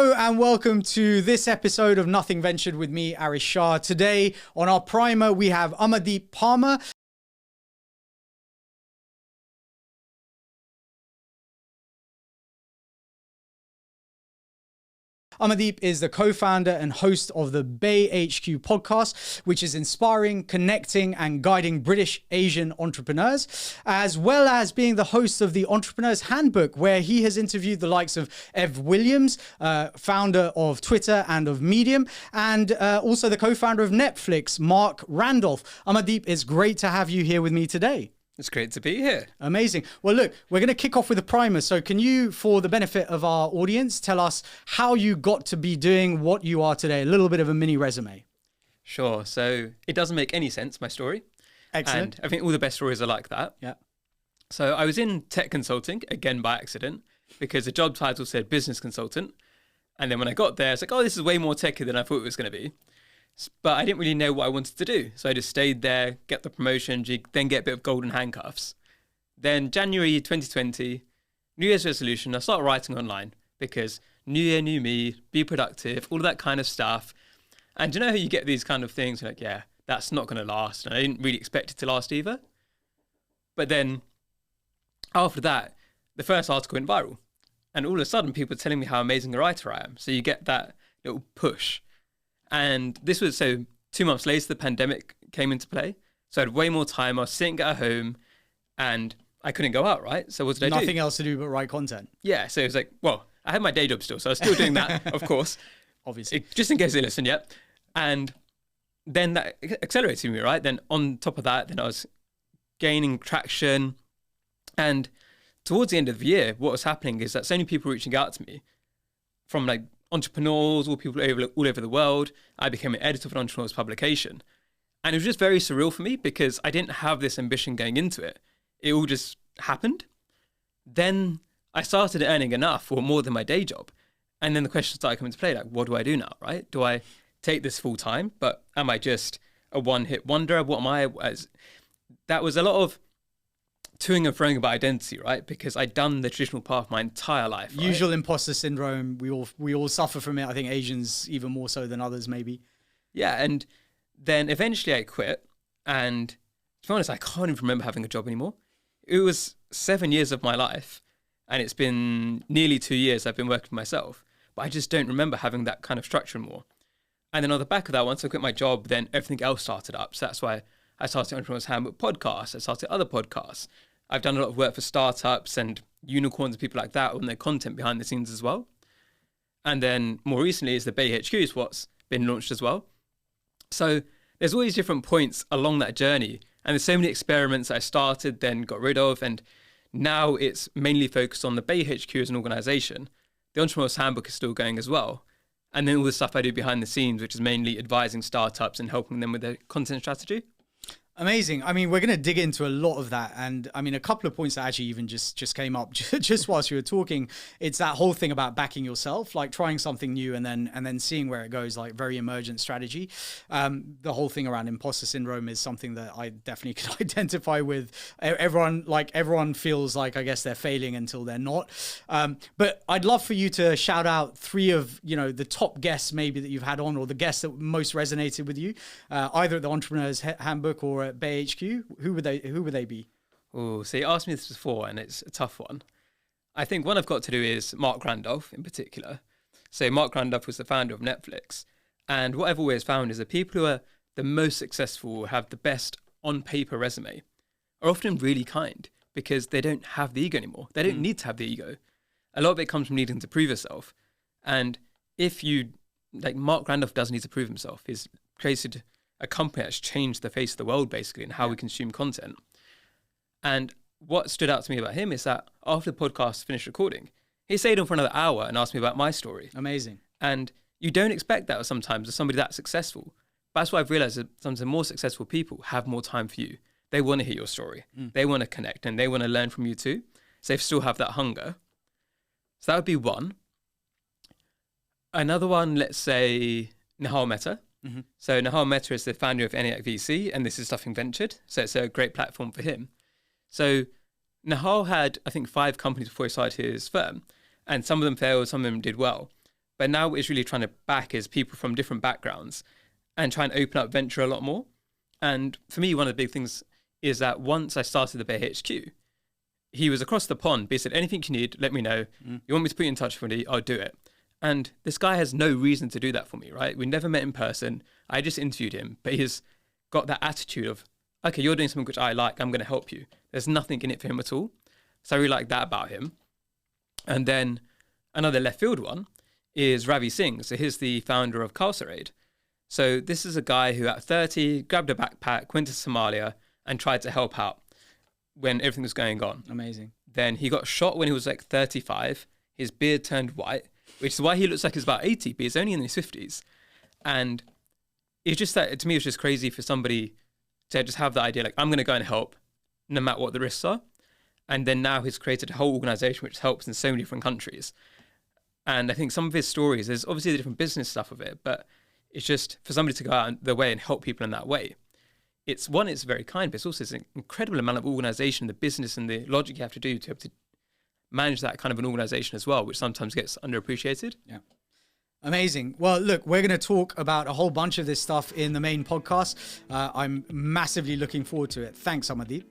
Hello and welcome to this episode of Nothing Ventured with me, Aarish Shah. Today on our primer we have Amardeep Parmar. Amardeep is the co-founder and host of the Bay HQ podcast, which is inspiring, connecting, and guiding British Asian entrepreneurs, as well as being the host of the Entrepreneur's Handbook, where he has interviewed the likes of Ev Williams, founder of Twitter and of Medium, and also the co-founder of Netflix, Mark Randolph. Amardeep, it's great to have you here with me today. It's great to be here. Amazing. Well, look, we're going to kick off with a primer. So can you, for the benefit of our audience, tell us how you got to be doing what you are today? A little bit of a mini resume. Sure. So it doesn't make any sense, my story. Excellent. And I think all the best stories are like that. Yeah. So I was in tech consulting, again by accident, because the job title said business consultant. And then when I got there, it's like, oh, this is way more techy than I thought it was going to be. But I didn't really know what I wanted to do. So I just stayed there, get the promotion, then get a bit of golden handcuffs. Then January 2020, New Year's resolution, I started writing online because new year, new me, be productive, all of that kind of stuff. And you know how you get these kind of things, you're like, yeah, that's not going to last. And I didn't really expect it to last either. But then after that, the first article went viral. And all of a sudden, people are telling me how amazing a writer I am. So you get that little push. And this was, so 2 months later, the pandemic came into play. So I had way more time. I was sitting at home and I couldn't go out, right? So what did I do? Nothing else to do but write content. Yeah. So it was like, well, I had my day job still. So I was still doing that, of course. Obviously. Just in case they listen yet. And then that accelerated me, right? Then on top of that, then I was gaining traction. And towards the end of the year, what was happening is that so many people reaching out to me from like entrepreneurs, all people all over the world. I became an editor of an entrepreneur's publication. And it was just very surreal for me because I didn't have this ambition going into it. It all just happened. Then I started earning enough or more than my day job. And then the question started coming to play, like, what do I do now, right? Do I take this full time? But am I just a one-hit wonder? What am I? That was a lot of toing and froing about identity, right? Because I'd done the traditional path my entire life. Right? Usual imposter syndrome. We all suffer from it. I think Asians even more so than others, maybe. Yeah, and then eventually I quit. And to be honest, I can't even remember having a job anymore. It was 7 years of my life, and it's been nearly 2 years I've been working for myself. But I just don't remember having that kind of structure anymore. And then on the back of that, once I quit my job, then everything else started up. So that's why I started Entrepreneur's Handbook podcast. I started other podcasts. I've done a lot of work for startups and unicorns and people like that on their content behind the scenes as well. And then more recently is the Bay HQ is what's been launched as well. So there's all these different points along that journey. And there's so many experiments I started, then got rid of. And now it's mainly focused on the Bay HQ as an organization. The Entrepreneur's Handbook is still going as well. And then all the stuff I do behind the scenes, which is mainly advising startups and helping them with their content strategy. Amazing. I mean, we're going to dig into a lot of that. And I mean, a couple of points that actually even just came up just whilst you were talking. It's that whole thing about backing yourself, like trying something new and then seeing where it goes, like very emergent strategy. The whole thing around imposter syndrome is something that I definitely can identify with. Everyone feels like, I guess, they're failing until they're not. But I'd love for you to shout out 3 of, the top guests maybe that you've had on, or the guests that most resonated with you, either at the Entrepreneur's Handbook or at Bay HQ. Who would they be? Oh, so you asked me this before, and it's a tough one. I think one I've got to do is Mark Randolph in particular. So Mark Randolph was the founder of Netflix, and what I've always found is that people who are the most successful, have the best on paper resume, are often really kind because they don't have the ego anymore. They don't need to have the ego. A lot of it comes from needing to prove yourself. And if you, like Mark Randolph doesn't need to prove himself. He's created a company that's changed the face of the world, basically, and how we consume content. And what stood out to me about him is that after the podcast finished recording, he stayed on for another hour and asked me about my story. Amazing. And you don't expect that sometimes of somebody that's successful. But that's what I've realized, that sometimes the more successful people have more time for you. They want to hear your story. They want to connect and they want to learn from you too. So they still have that hunger. So that would be one. Another one, let's say Nihal Mehta. So Nihal Mehta is the founder of ENIAC VC, and this is Nothing Ventured. So it's a great platform for him. So Nihal had, I think, 5 companies before he started his firm, and some of them failed, some of them did well. But now what it's really trying to back is people from different backgrounds and try and open up venture a lot more. And for me, one of the big things is that once I started the Bay HQ, he was across the pond, but he said, anything you need, let me know. You want me to put you in touch with me? I'll do it. And this guy has no reason to do that for me, right? We never met in person. I just interviewed him, but he's got that attitude of, okay, you're doing something which I like, I'm going to help you. There's nothing in it for him at all. So I really like that about him. And then another left field one is Ravi Singh. So he's the founder of Khalsa Aid. So this is a guy who at 30 grabbed a backpack, went to Somalia and tried to help out when everything was going on. Amazing. Then he got shot when he was like 35. His beard turned white, which is why he looks like he's about 80, but he's only in his 50s. And it's just that, to me, it's just crazy for somebody to just have the idea, like, I'm going to go and help no matter what the risks are. And then now he's created a whole organization which helps in so many different countries. And I think some of his stories, there's obviously the different business stuff of it, but it's just for somebody to go out their way and help people in that way. It's very kind, but it's also an incredible amount of organization, the business and the logic you have to do to be able to manage that kind of an organization as well, which sometimes gets underappreciated. Yeah. Amazing. Well, look, we're going to talk about a whole bunch of this stuff in the main podcast. I'm massively looking forward to it. Thanks, Amardeep.